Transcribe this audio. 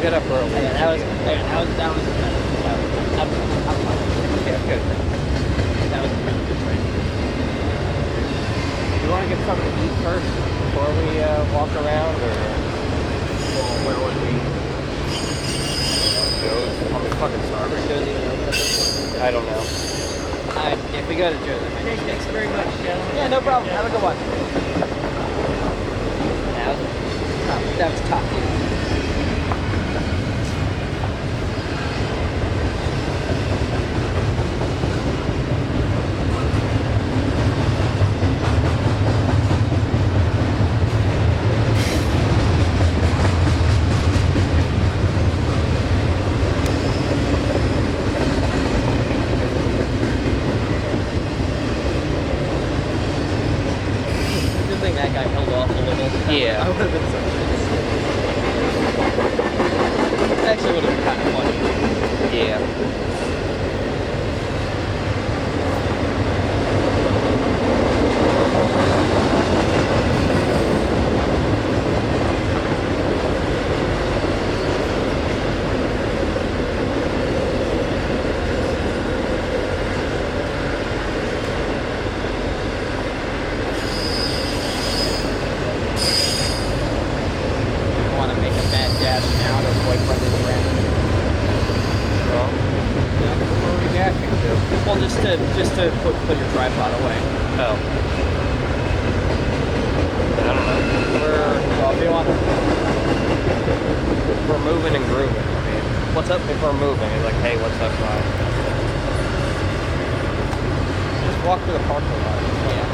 get up early. Yeah, that was I'm fine. Yeah, good. That was a really good training. You want to get something to eat first before we walk around, or Where would we? Joe's? I'm fucking starving. Joe's even open at this point? I don't know. If we go to Joe's, I might. Okay, thanks very much, gentlemen. Yeah, no problem. Have a good one. That was top tier. Good thing that guy held off a little. Yeah. I would have been so pissed. Actually, would have been kind of funny. Yeah. Want to make a bad dash now to avoid running around. Well, what are we dashing to? Well, just to put your tripod away. Oh. I don't know. Well, if you want. We're moving and grooving. I mean, What's up? if we're moving, it's like, hey, what's up, guys? Just walk through the parking lot. Yeah.